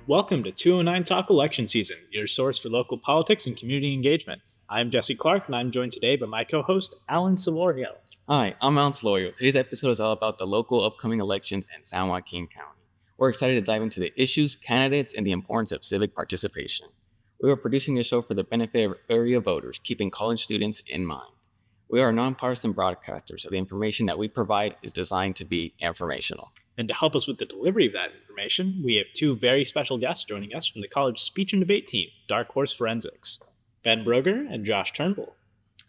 Welcome to 209 Talk Election Season, your source for local politics and community engagement. I'm Jesse Clark, and I'm joined today by my co-host, Alan Solorio. Hi, I'm Alan Solorio. Today's episode is all about the local upcoming elections in San Joaquin County. We're excited to dive into the issues, candidates, and the importance of civic participation. We are producing this show for the benefit of area voters, keeping college students in mind. We are nonpartisan broadcasters, so the information that we provide is designed to be informational. And to help us with the delivery of that information, we have two very special guests joining us from the college speech and debate team, Dark Horse Forensics, Ben Broger and Josh Turnbull.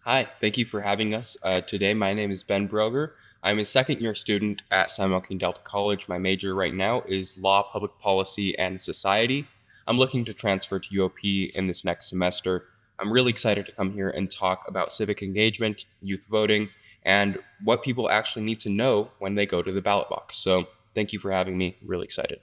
Hi, thank you for having us today. My name is Ben Broger. I'm a second-year student at San Joaquin Delta College. My major right now is Law, Public Policy, and Society. I'm looking to transfer to UOP in this next semester. I'm really excited to come here and talk about civic engagement, youth voting, and what people actually need to know when they go to the ballot box. So thank you for having me. Really excited.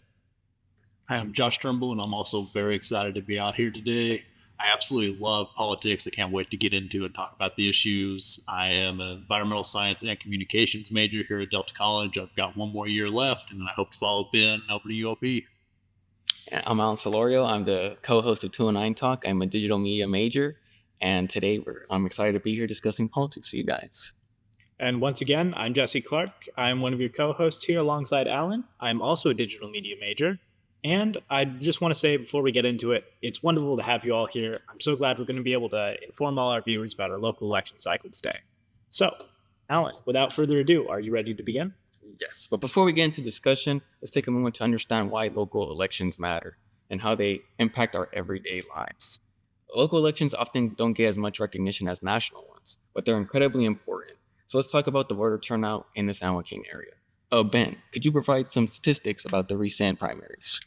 Hi, I'm Josh Turnbull, and I'm also very excited to be out here today. I absolutely love politics. I can't wait to get into and talk about the issues. I am an environmental science and communications major here at Delta College. I've got one more year left, and then I hope to follow Ben over to UOP. I'm Alan Solorio. I'm the co-host of 209 Talk. I'm a digital media major, and today I'm excited to be here discussing politics with you guys. And once again, I'm Jesse Clark. I'm one of your co-hosts here alongside Alan. I'm also a digital media major. And I just want to say before we get into it, it's wonderful to have you all here. I'm so glad we're going to be able to inform all our viewers about our local election cycle today. So, Alan, without further ado, are you ready to begin? Yes, but before we get into discussion, let's take a moment to understand why local elections matter and how they impact our everyday lives. Local elections often don't get as much recognition as national ones, but they're incredibly important. So let's talk about the voter turnout in the San Joaquin area. Ben, could you provide some statistics about the recent primaries?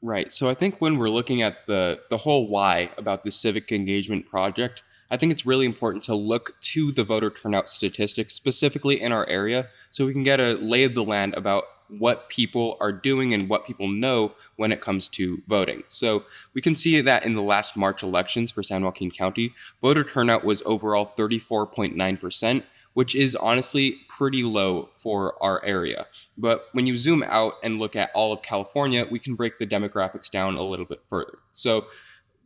Right. So I think when we're looking at the whole why about the civic engagement project, I think it's really important to look to the voter turnout statistics specifically in our area so we can get a lay of the land about what people are doing and what people know when it comes to voting. So we can see that in the last March elections for San Joaquin County, voter turnout was overall 34.9%, which is honestly pretty low for our area. But when you zoom out and look at all of California, we can break the demographics down a little bit further. So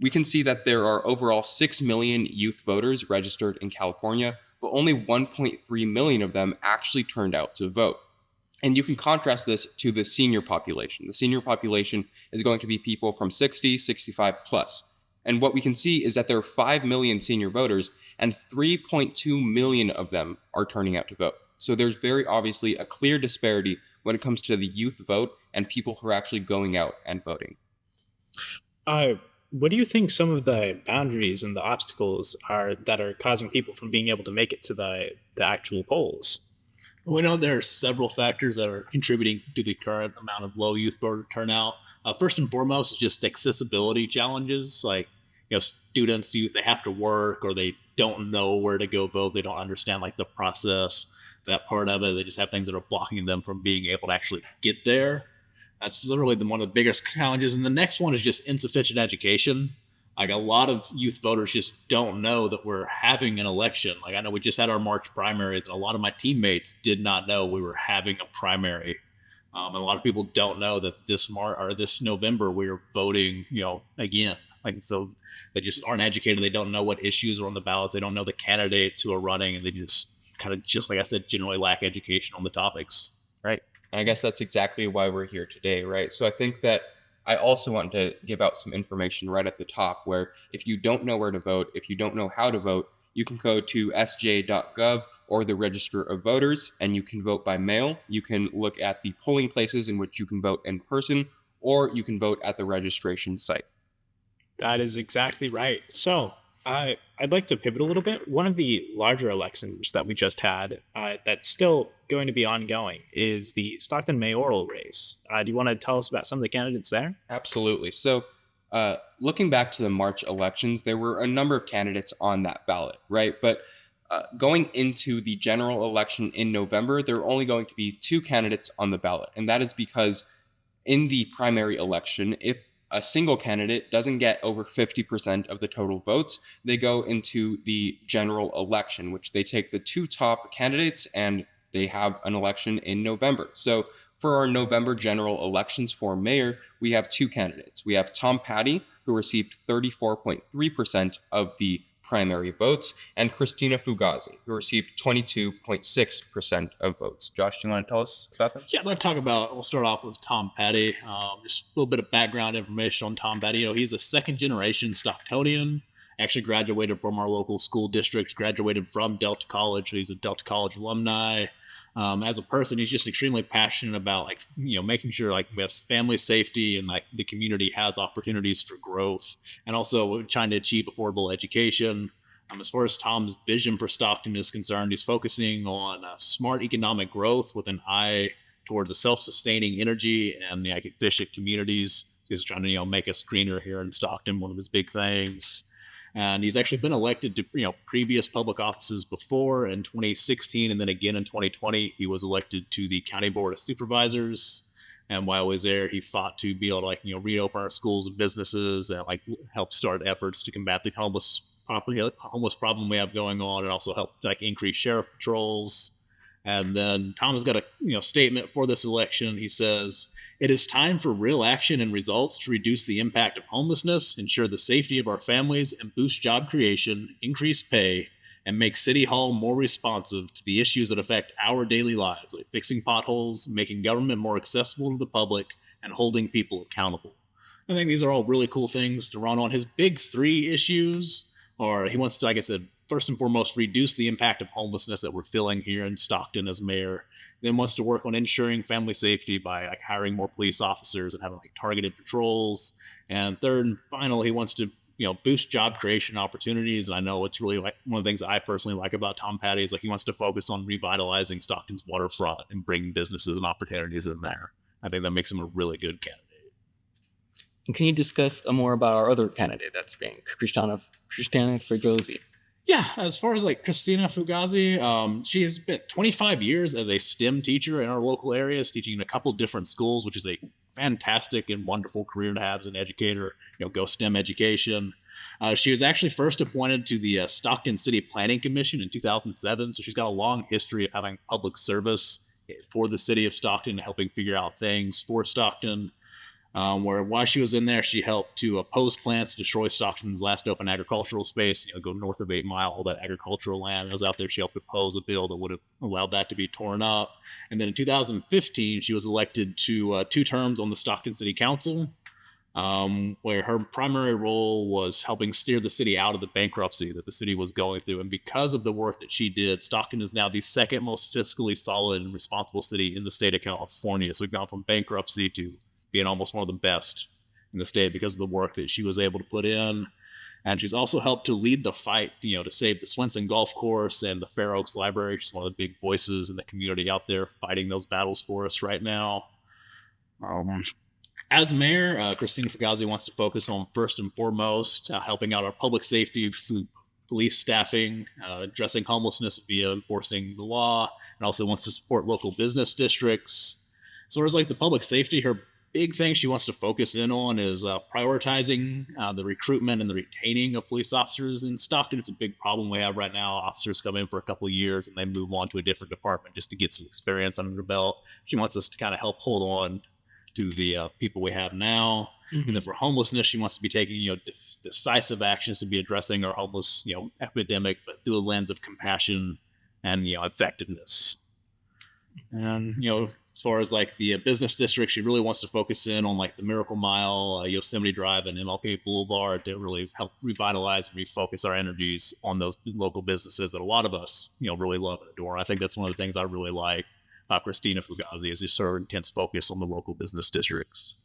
we can see that there are overall 6 million youth voters registered in California, but only 1.3 million of them actually turned out to vote. And you can contrast this to the senior population. The senior population is going to be people from 60, 65 plus. And what we can see is that there are 5 million senior voters and 3.2 million of them are turning out to vote. So there's very obviously a clear disparity when it comes to the youth vote and people who are actually going out and voting. What do you think some of the boundaries and the obstacles are that are causing people from being able to make it to the actual polls? We know there are several factors that are contributing to the current amount of low youth voter turnout. First and foremost is just accessibility challenges. Like, students, they have to work or they don't know where to go vote. They don't understand the process, that part of it. They just have things that are blocking them from being able to actually get there. That's literally one of the biggest challenges. And the next one is just insufficient education. A lot of youth voters just don't know that we're having an election. I know we just had our March primaries, and a lot of my teammates did not know we were having a primary. And a lot of people don't know that this November we are voting, again. So they just aren't educated. They don't know what issues are on the ballots. They don't know the candidates who are running, and they just like I said, generally lack education on the topics. Right. And I guess that's exactly why we're here today, right? So I think that I also want to give out some information right at the top where if you don't know where to vote, if you don't know how to vote, you can go to sj.gov or the Register of Voters and you can vote by mail. You can look at the polling places in which you can vote in person, or you can vote at the registration site. That is exactly right. So I'd like to pivot a little bit. One of the larger elections that we just had that's still going to be ongoing is the Stockton mayoral race. Do you want to tell us about some of the candidates there? Absolutely. So looking back to the March elections, there were a number of candidates on that ballot, right? But going into the general election in November, there are only going to be 2 candidates on the ballot. And that is because in the primary election, if a single candidate doesn't get over 50% of the total votes, they go into the general election, which they take the 2 top candidates and they have an election in November. So For our November general elections for mayor, we have two candidates. We have Tom Patty, who received 34.3% of the primary votes, and Christina Fugazi, who received 22.6% of votes. Josh, do you want to tell us about that? Yeah, we'll start off with Tom Petty. Just a little bit of background information on Tom Petty. He's a second generation Stocktonian. Actually graduated from our local school district, graduated from Delta College. He's a Delta College alumni. As a person, he's just extremely passionate about making sure we have family safety and the community has opportunities for growth, and also trying to achieve affordable education. As far as Tom's vision for Stockton is concerned, he's focusing on smart economic growth with an eye towards a self-sustaining energy and efficient communities. He's trying to make us greener here in Stockton, one of his big things. And he's actually been elected to previous public offices before in 2016, and then again in 2020 he was elected to the County Board of Supervisors. And while he was there, he fought to be able to reopen our schools and businesses and help start efforts to combat the homeless problem we have going on, and also help increase sheriff patrols. And then Tom has got a statement for this election. He says, "It is time for real action and results to reduce the impact of homelessness, ensure the safety of our families, and boost job creation, increase pay, and make City Hall more responsive to the issues that affect our daily lives, like fixing potholes, making government more accessible to the public, and holding people accountable." I think these are all really cool things to run on. His big three issues are, he wants to, like I said, first and foremost, reduce the impact of homelessness that we're feeling here in Stockton as mayor. Then wants to work on ensuring family safety by hiring more police officers and having targeted patrols. And third and final, he wants to boost job creation opportunities. And I know it's really one of the things that I personally like about Tom Petty is he wants to focus on revitalizing Stockton's waterfront and bringing businesses and opportunities in there. I think that makes him a really good candidate. And can you discuss more about our other candidate that's being Christina Fugazi? Yeah, as far as Christina Fugazi, she has spent 25 years as a STEM teacher in our local areas, teaching in a couple different schools, which is a fantastic and wonderful career to have as an educator. Go STEM education. She was actually first appointed to the Stockton City Planning Commission in 2007, so she's got a long history of having public service for the city of Stockton, helping figure out things for Stockton. While she was in there, she helped to oppose plans to destroy Stockton's last open agricultural space, go north of 8 Mile, all that agricultural land. I was out there. She helped oppose a bill that would have allowed that to be torn up. And then in 2015, she was elected to 2 terms on the Stockton City Council, where her primary role was helping steer the city out of the bankruptcy that the city was going through. And because of the work that she did, Stockton is now the second most fiscally solid and responsible city in the state of California. So we've gone from bankruptcy to being almost one of the best in the state because of the work that she was able to put in. And she's also helped to lead the fight, to save the Swenson Golf Course and the Fair Oaks Library. She's one of the big voices in the community out there fighting those battles for us right now. As mayor, Christina Fugazi wants to focus on, first and foremost, helping out our public safety, police staffing, addressing homelessness via enforcing the law, and also wants to support local business districts. As far as the public safety, her big thing she wants to focus in on is prioritizing the recruitment and the retaining of police officers in Stockton. It's a big problem we have right now. Officers come in for a couple of years and they move on to a different department just to get some experience under their belt. She wants us to kind of help hold on to the people we have now. Mm-hmm. And then for homelessness, she wants to be taking decisive actions to be addressing our homeless epidemic, but through a lens of compassion and effectiveness. And as far as the business district, she really wants to focus in on the Miracle Mile, Yosemite Drive, and MLK Boulevard to really help revitalize and refocus our energies on those local businesses that a lot of us really love and adore. I think that's one of the things I really like about Christina Fugazi is just her intense focus on the local business districts.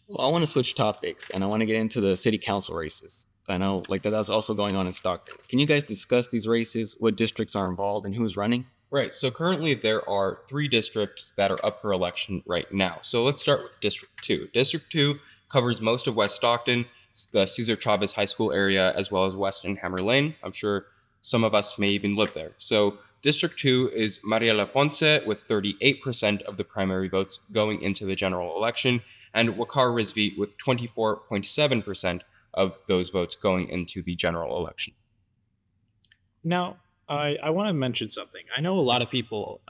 Well, I want to switch topics and I want to get into the city council races. I know that's also going on in Stockton. Can you guys discuss these races, what districts are involved, and who's running? Right. So currently there are 3 districts that are up for election right now. So let's start with District 2. District 2 covers most of West Stockton, the Cesar Chavez High School area, as well as West and Hammer Lane. I'm sure some of us may even live there. So District 2 is Mariela Ponce with 38% of the primary votes going into the general election, and Waqar Rizvi with 24.7% of those votes going into the general election. Now, I want to mention something. I know a lot of people,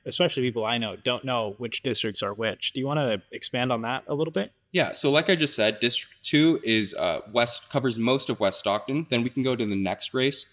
especially people I know, don't know which districts are which. Do you want to expand on that a little bit? Yeah, so like I just said, District 2 is west, covers most of West Stockton. Then we can go to the next race,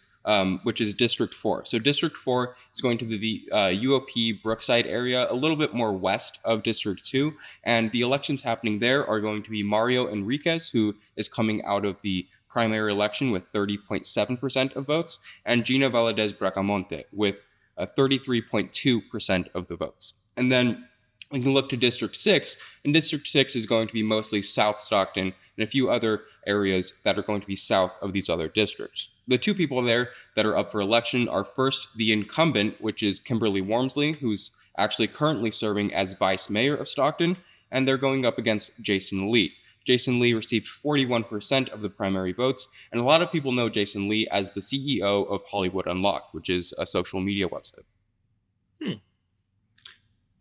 which is District 4. So District 4 is going to be the UOP Brookside area, a little bit more west of District 2. And the elections happening there are going to be Mario Enriquez, who is coming out of the primary election with 30.7% of votes, and Gina Valadez Bracamonte with 33.2% of the votes. And then we can look to District 6, and District 6 is going to be mostly South Stockton and a few other areas that are going to be south of these other districts. The two people there that are up for election are first the incumbent, which is Kimberly Wormsley, who's actually currently serving as vice mayor of Stockton, and they're going up against Jason Lee. Jason Lee received 41% of the primary votes, and a lot of people know Jason Lee as the CEO of Hollywood Unlocked, which is a social media website.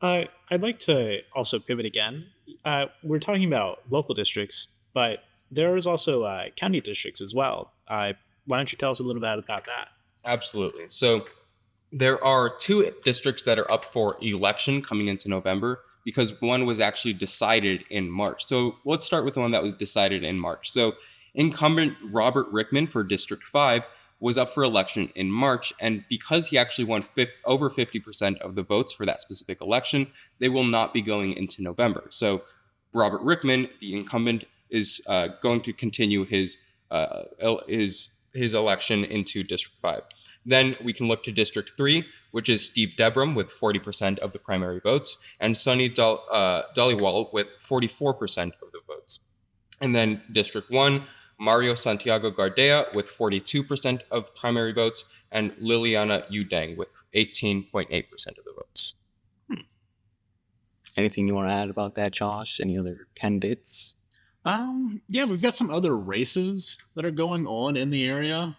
I'd like to also pivot again. We're talking about local districts, but there's also county districts as well. Why don't you tell us a little bit about that? Absolutely. So there are two districts that are up for election coming into November, because one was actually decided in March. So let's start with the one that was decided in March. So incumbent Robert Rickman for District 5 was up for election in March, and because he actually won over 50% of the votes for that specific election, they will not be going into November. So Robert Rickman, the incumbent, is going to continue his election into District 5. Then we can look to District 3, which is Steve Debrum with 40% of the primary votes, and Sonny Dhaliwal with 44% of the votes. And then District 1, Mario Santiago Gardea with 42% of primary votes, and Liliana Udang with 18.8% of the votes. Anything you want to add about that, Josh? Any other candidates? Yeah, we've got some other races that are going on in the area.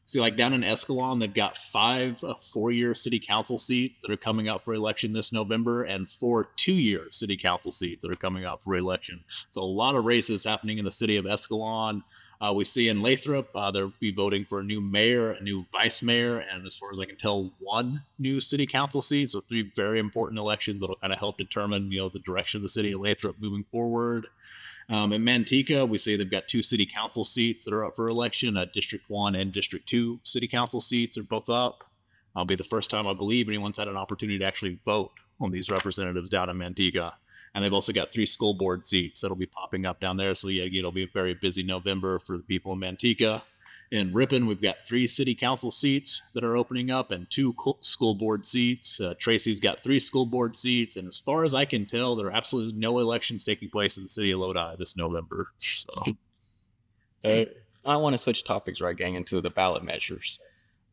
See, like down in Escalon, they've got 5 4-year city council seats that are coming up for election this November, and 4 2-year city council seats that are coming up for election. So a lot of races happening in the city of Escalon. We see in Lathrop, they'll be voting for a new mayor, a new vice mayor, and as far as I can tell, 1 new city council seat. So 3 very important elections that'll kind of help determine, the direction of the city of Lathrop moving forward. In Manteca, we see they've got 2 city council seats that are up for election. District 1 and District 2 city council seats are both up. It'll be the first time, I believe, anyone's had an opportunity to actually vote on these representatives down in Manteca. And they've also got 3 school board seats that'll be popping up down there. So yeah, it'll be a very busy November for the people in Manteca. In Ripon, we've got 3 city council seats that are opening up and 2 school board seats. Tracy's got 3 school board seats. And as far as I can tell, there are absolutely no elections taking place in the city of Lodi this November. So, I want to switch topics right getting into the ballot measures.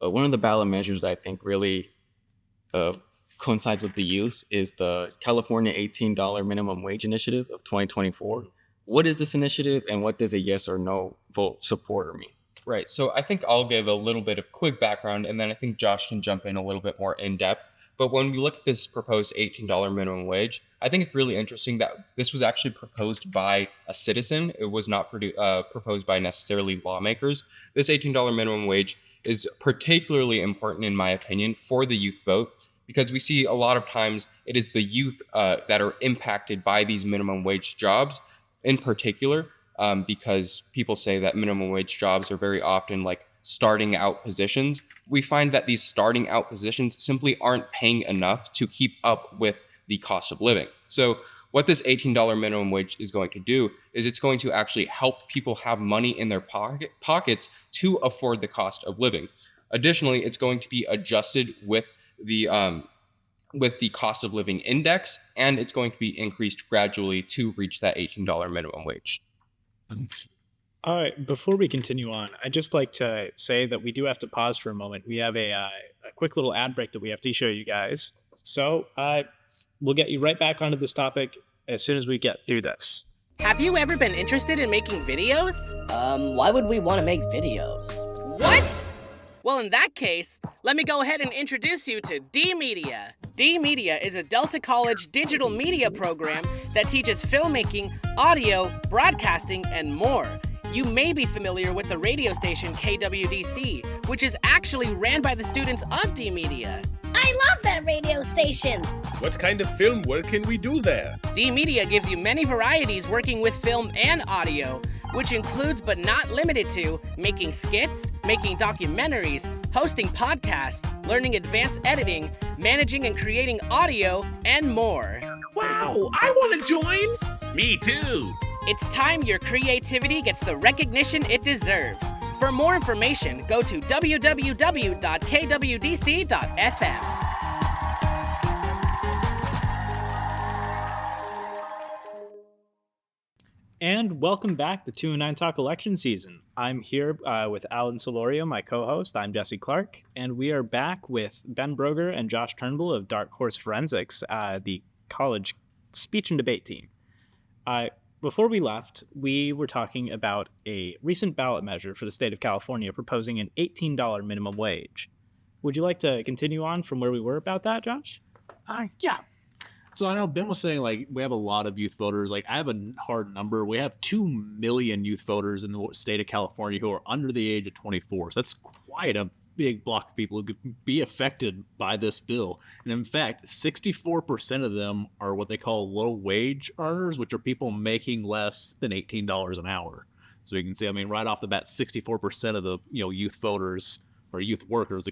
One of the ballot measures that I think really coincides with the youth is the California $18 minimum wage initiative of 2024. What is this initiative, and what does a yes or no vote supporter mean? Right. So I think I'll give a little bit of quick background, and then I think Josh can jump in a little bit more in depth. But when we look at this proposed $18 minimum wage, I think it's really interesting that this was actually proposed by a citizen. It was not proposed by necessarily lawmakers. This $18 minimum wage is particularly important, in my opinion, for the youth vote, because we see a lot of times it is the youth that are impacted by these minimum wage jobs in particular. Because people say that minimum wage jobs are very often like starting out positions. We find that these starting out positions simply aren't paying enough to keep up with the cost of living. So what this $18 minimum wage is going to do is it's going to actually help people have money in their pockets to afford the cost of living. Additionally, it's going to be adjusted with the cost of living index, and it's going to be increased gradually to reach that $18 minimum wage. All right, before we continue on, I'd just like to say that we do have to pause for a moment. We have a quick little ad break that we have to show you guys. So we'll get you right back onto this topic as soon as we get through this. Have you ever been interested in making videos? Why would we want to make videos? What? Well, in that case, let me go ahead and introduce you to DMedia. DMedia is a Delta College digital media program that teaches filmmaking, audio, broadcasting, and more. You may be familiar with the radio station KWDC, which is actually ran by the students of DMedia. I love that radio station! What kind of film work can we do there? DMedia gives you many varieties working with film and audio, which includes but not limited to making skits, making documentaries, hosting podcasts, learning advanced editing, managing and creating audio, and more. Wow, I want to join! Me too! It's time your creativity gets the recognition it deserves. For more information, go to www.kwdc.fm. And welcome back to 209 Talk election season. I'm here with Alan Solorio, my co-host. I'm Jesse Clark, and we are back with Ben Broger and Josh Turnbull of Dark Horse Forensics, the college speech and debate team. Before we left, we were talking about a recent ballot measure for the state of California proposing an $18 minimum wage. Would you like to continue on from where we were about that, Josh? Yeah. So I know Ben was saying, like, we have a lot of youth voters. Like, I have a hard number. We have 2 million youth voters in the state of California who are under the age of 24. So that's quite a big block of people who could be affected by this bill. And in fact, 64% of them are what they call low wage earners, which are people making less than $18 an hour. So you can see, I mean, right off the bat, 64% of the youth voters or youth workers,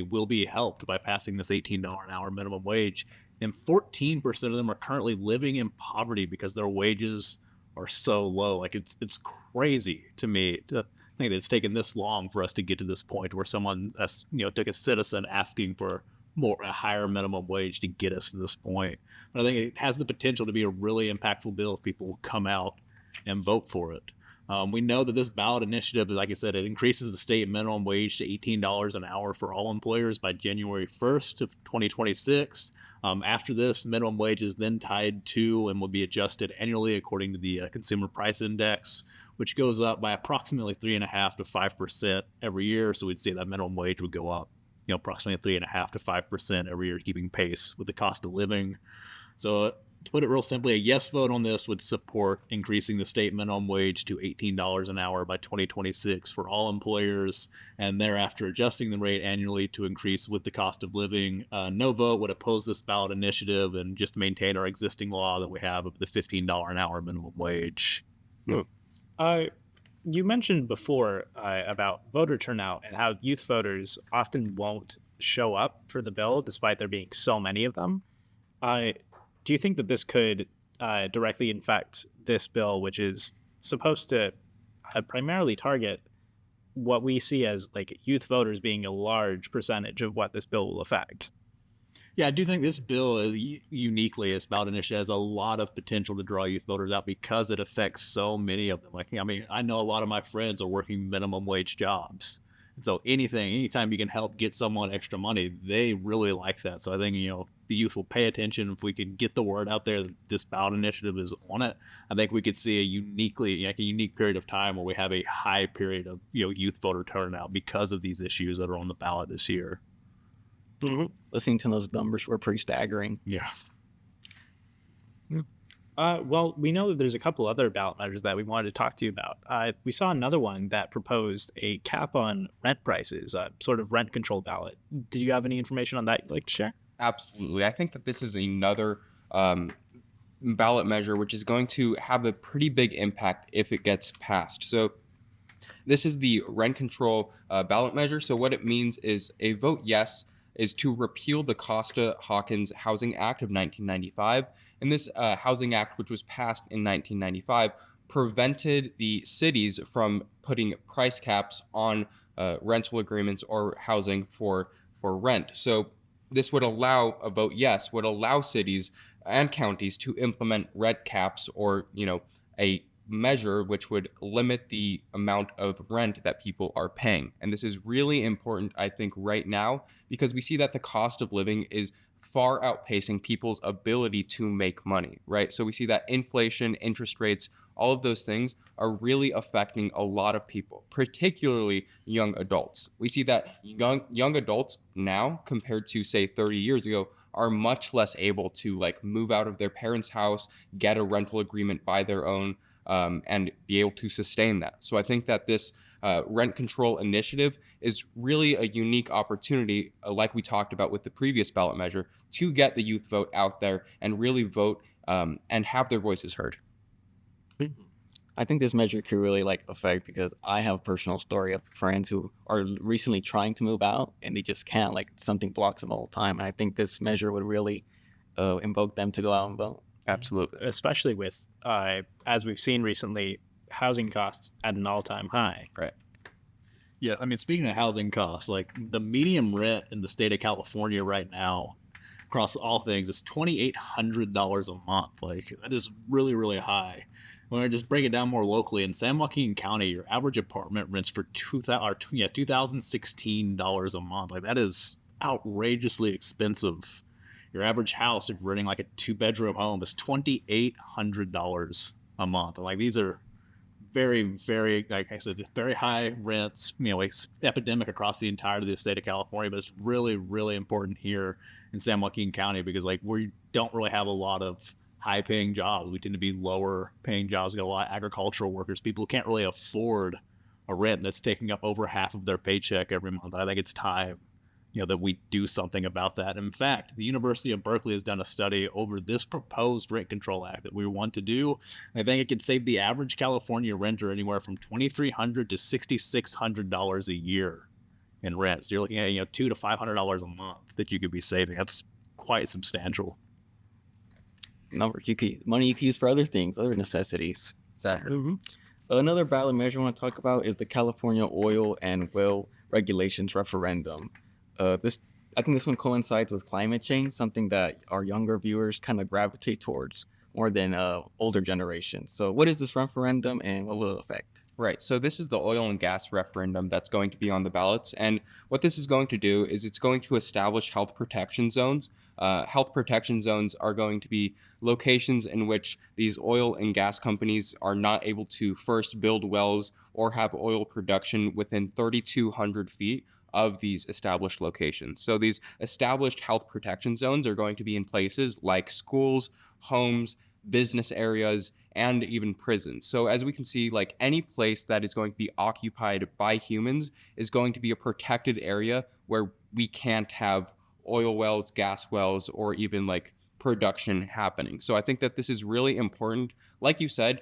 will be helped by passing this $18 an hour minimum wage. And 14% of them are currently living in poverty because their wages are so low. Like, it's crazy to me to think that it's taken this long for us to get to this point where someone took a citizen asking for a higher minimum wage to get us to this point. But I think it has the potential to be a really impactful bill if people come out and vote for it. We know that this ballot initiative, like I said, it increases the state minimum wage to $18 an hour for all employers by January 1st of 2026. After this, minimum wage is then tied to and will be adjusted annually according to the Consumer Price Index, which goes up by approximately 3.5% to 5% every year. So we'd say that minimum wage would go up, approximately 3.5% to 5% every year, keeping pace with the cost of living. So to put it real simply, a yes vote on this would support increasing the state minimum wage to $18 an hour by 2026 for all employers, and thereafter adjusting the rate annually to increase with the cost of living. No vote would oppose this ballot initiative and just maintain our existing law that we have of the $15 an hour minimum wage. You mentioned before about voter turnout and how youth voters often won't show up for the bill despite there being so many of them. Do you think that this could directly infect this bill, which is supposed to primarily target what we see as like youth voters being a large percentage of what this bill will affect? Yeah, I do think this bill is uniquely, this ballot initiative has a lot of potential to draw youth voters out because it affects so many of them. Like, I mean, I know a lot of my friends are working minimum wage jobs. And so anytime you can help get someone extra money, they really like that. So I think, the youth will pay attention. If we can get the word out there that this ballot initiative is on it, I think we could see a unique period of time where we have a high period of, youth voter turnout because of these issues that are on the ballot this year. Mm-hmm. Listening to those numbers were pretty staggering. Yeah. Well, we know that there's a couple other ballot measures that we wanted to talk to you about. We saw another one that proposed a cap on rent prices, a sort of rent control ballot. Did you have any information on that you'd like to share? Absolutely. I think that this is another ballot measure which is going to have a pretty big impact if it gets passed. So this is the rent control ballot measure. So what it means is a vote yes is to repeal the Costa-Hawkins Housing Act of 1995. And this Housing Act, which was passed in 1995, prevented the cities from putting price caps on rental agreements or housing for rent. So this would allow, a vote yes, would allow cities and counties to implement rent caps or, a measure which would limit the amount of rent that people are paying. And this is really important, I think, right now, because we see that the cost of living is far outpacing people's ability to make money, right? So we see that inflation, interest rates, all of those things are really affecting a lot of people, particularly young adults. We see that young adults now, compared to, say, 30 years ago, are much less able to move out of their parents' house, get a rental agreement by their own. and be able to sustain that. So I think that this rent control initiative is really a unique opportunity, like we talked about with the previous ballot measure, to get the youth vote out there and really vote and have their voices heard. I think this measure could really affect, because I have a personal story of friends who are recently trying to move out and they just can't, something blocks them all the time. And I think this measure would really invoke them to go out and vote. Absolutely. Especially with, as we've seen recently, housing costs at an all-time high. Right. Yeah, I mean, speaking of housing costs, the median rent in the state of California right now, across all things, is $2,800 a month. That is really, really high. When I just break it down more locally, in San Joaquin County, your average apartment rents for $2,016 a month. That is outrageously expensive. Your average house, if you're renting a 2-bedroom home, is $2,800 a month. These are very, very, like I said, very high rents. It's epidemic across the entirety of the state of California, but it's really, really important here in San Joaquin County because we don't really have a lot of high-paying jobs. We tend to be lower-paying jobs. We got a lot of agricultural workers, people who can't really afford a rent that's taking up over half of their paycheck every month. I think it's time, that we do something about that. In fact, the University of Berkeley has done a study over this proposed rent control act that we want to do. I think it could save the average California renter anywhere from $2,300 to $6,600 a year in rent. So you're looking at $200 to $500 a month that you could be saving. That's quite substantial. Money you could use for other things, other necessities. Another ballot measure I want to talk about is the California Oil and Well Regulations referendum. I think this one coincides with climate change, something that our younger viewers kind of gravitate towards more than older generations. So what is this referendum and what will it affect? Right. So this is the oil and gas referendum that's going to be on the ballots. And what this is going to do is it's going to establish health protection zones. Health protection zones are going to be locations in which these oil and gas companies are not able to first build wells or have oil production within 3,200 feet of these established locations. So these established health protection zones are going to be in places like schools, homes, business areas, and even prisons. So as we can see, any place that is going to be occupied by humans is going to be a protected area where we can't have oil wells, gas wells, or even production happening. So I think that this is really important, like you said,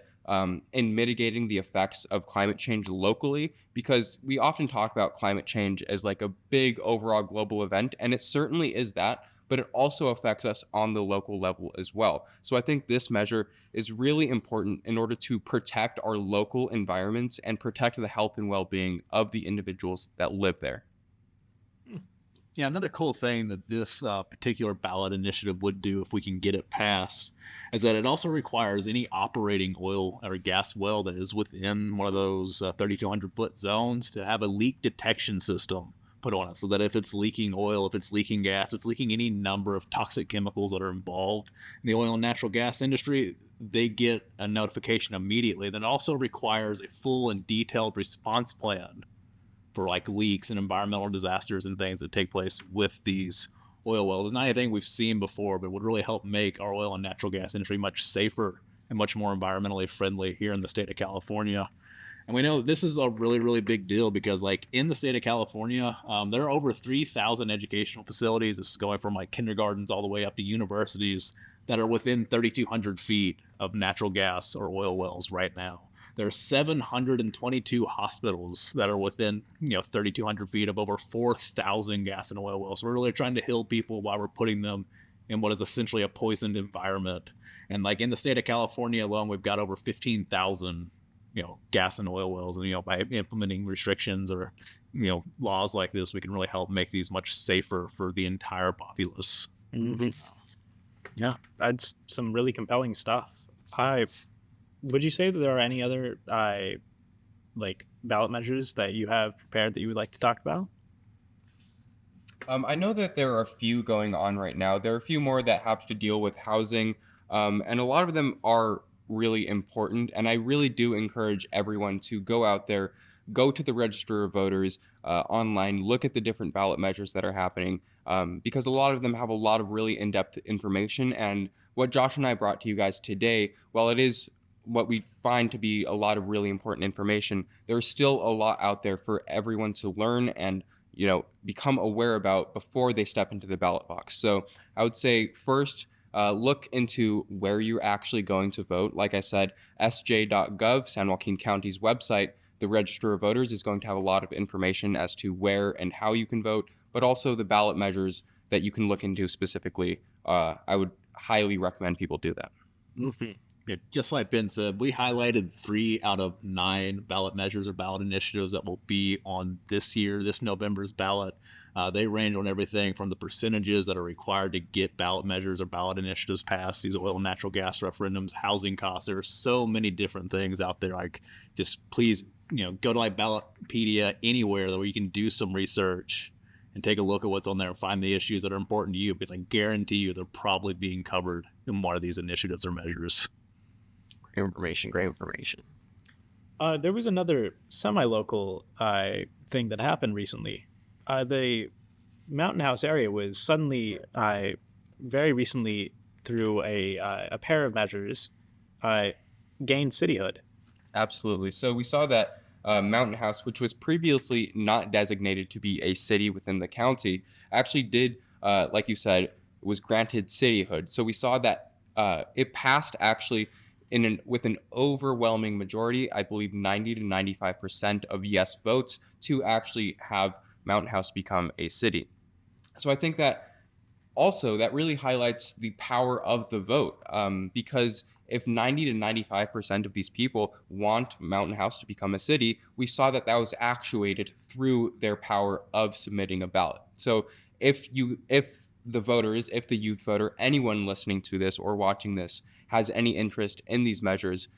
in mitigating the effects of climate change locally, because we often talk about climate change as a big overall global event, and it certainly is that, but it also affects us on the local level as well. So I think this measure is really important in order to protect our local environments and protect the health and well-being of the individuals that live there. Yeah, another cool thing that this particular ballot initiative would do, if we can get it passed, is that it also requires any operating oil or gas well that is within one of those 3,200-foot zones to have a leak detection system put on it, so that if it's leaking oil, if it's leaking gas, it's leaking any number of toxic chemicals that are involved in the oil and natural gas industry, they get a notification immediately. That also requires a full and detailed response plan for leaks and environmental disasters and things that take place with these oil wells. It's not anything we've seen before, but would really help make our oil and natural gas industry much safer and much more environmentally friendly here in the state of California. And we know this is a really, really big deal because in the state of California, there are over 3,000 educational facilities. This is going from kindergartens all the way up to universities that are within 3,200 feet of natural gas or oil wells right now. There are 722 hospitals that are within 3,200 feet of over 4,000 gas and oil wells. We're really trying to heal people while we're putting them in what is essentially a poisoned environment. And in the state of California alone, we've got over 15,000 gas and oil wells. And by implementing restrictions or laws like this, we can really help make these much safer for the entire populace. Mm-hmm. Yeah, that's some really compelling stuff. Would you say that there are any other ballot measures that you have prepared that you would like to talk about? I know that there are a few going on right now. There are a few more that have to deal with housing, and a lot of them are really important. And I really do encourage everyone to go out there, go to the Register of Voters online, look at the different ballot measures that are happening, because a lot of them have a lot of really in-depth information. And what Josh and I brought to you guys today, while it is what we find to be a lot of really important information, there's still a lot out there for everyone to learn and become aware about before they step into the ballot box. So I would say first, look into where you're actually going to vote. Like I said, sj.gov, San Joaquin County's website, the Register of Voters is going to have a lot of information as to where and how you can vote, but also the ballot measures that you can look into specifically. I would highly recommend people do that. Mm-hmm. Yeah, just like Ben said, we highlighted 3 out of 9 ballot measures or ballot initiatives that will be on this November's ballot. They range on everything from the percentages that are required to get ballot measures or ballot initiatives passed, these oil and natural gas referendums, housing costs. There are so many different things out there. Like, just please, go to like Ballotpedia, anywhere where you can do some research and take a look at what's on there and find the issues that are important to you, because I guarantee you they're probably being covered in one of these initiatives or measures. Great information. There was another semi-local thing that happened recently. The Mountain House area was suddenly, very recently, through a pair of measures, gained cityhood. Absolutely. So we saw that Mountain House, which was previously not designated to be a city within the county, actually did, like you said, was granted cityhood. So we saw that it passed actually with an overwhelming majority, I believe 90 to 95% of yes votes, to actually have Mountain House become a city. So I think that also that really highlights the power of the vote, because if 90 to 95% of these people want Mountain House to become a city, we saw that was actuated through their power of submitting a ballot. So if the youth voter, anyone listening to this or watching this, has any interest in these measures,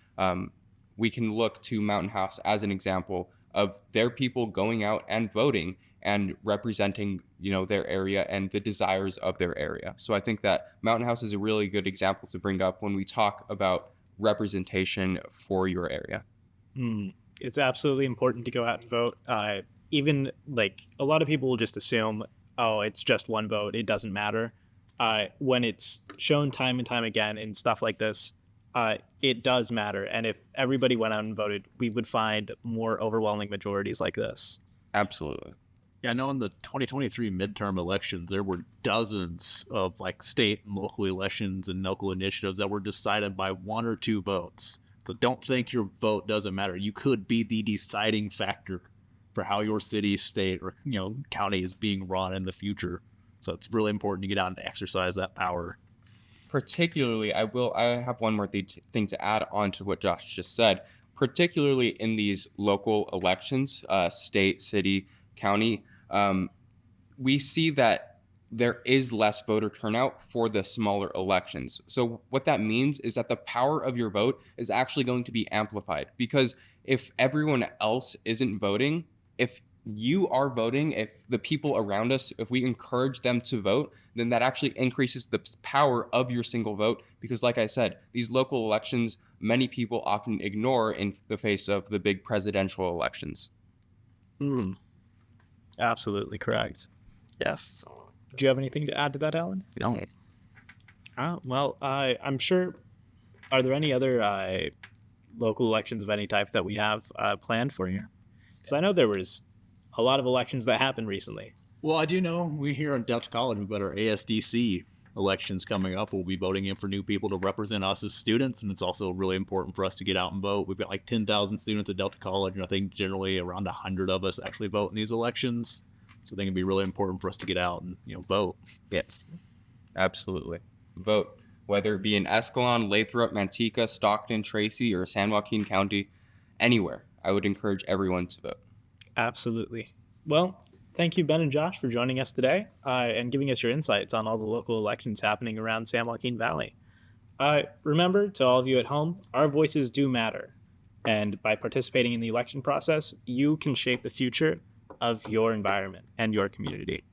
we can look to Mountain House as an example of their people going out and voting and representing, their area and the desires of their area. So I think that Mountain House is a really good example to bring up when we talk about representation for your area. It's absolutely important to go out and vote. Even like a lot of people will just assume, oh, it's just one vote, it doesn't matter. When it's shown time and time again in stuff like this, it does matter. And if everybody went out and voted, we would find more overwhelming majorities like this. Absolutely. Yeah, I know in the 2023 midterm elections, there were dozens of like state and local elections and local initiatives that were decided by 1 or 2 votes. So don't think your vote doesn't matter. You could be the deciding factor for how your city, state, or county is being run in the future. So it's really important to get out and exercise that power. Particularly, I have one more thing to add on to what Josh just said. Particularly in these local elections, state, city, county, we see that there is less voter turnout for the smaller elections. So what that means is that the power of your vote is actually going to be amplified, because if everyone else isn't voting, if you are voting, if the people around us, if we encourage them to vote, then that actually increases the power of your single vote. Because like I said, these local elections, many people often ignore in the face of the big presidential elections. Absolutely correct. Yes. Do you have anything to add to that, Alan? No. Well, I'm sure. Are there any other local elections of any type that we have planned for you? Because I know there was a lot of elections that happened recently. Well, I do know we here at Delta College, we've got our ASDC elections coming up. We'll be voting in for new people to represent us as students, and it's also really important for us to get out and vote. We've got like 10,000 students at Delta College, and I think generally around 100 of us actually vote in these elections. So I think it'd be really important for us to get out and vote. Yes, absolutely. Vote, whether it be in Escalon, Lathrop, Manteca, Stockton, Tracy, or San Joaquin County, anywhere. I would encourage everyone to vote. Absolutely. Well, thank you, Ben and Josh, for joining us today and giving us your insights on all the local elections happening around San Joaquin Valley. Remember, to all of you at home, our voices do matter. And by participating in the election process, you can shape the future of your environment and your community.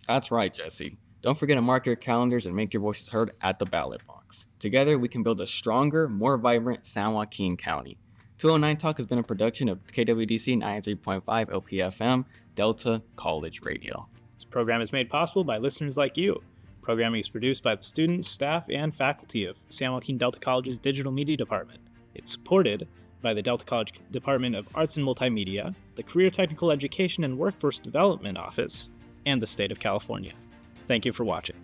That's right, Jessie. Don't forget to mark your calendars and make your voices heard at the ballot box. Together, we can build a stronger, more vibrant San Joaquin County. 209 Talk has been a production of KWDC 93.5 LPFM, Delta College Radio. This program is made possible by listeners like you. Programming is produced by the students, staff, and faculty of San Joaquin Delta College's Digital Media Department. It's supported by the Delta College Department of Arts and Multimedia, the Career Technical Education and Workforce Development Office, and the state of California. Thank you for watching.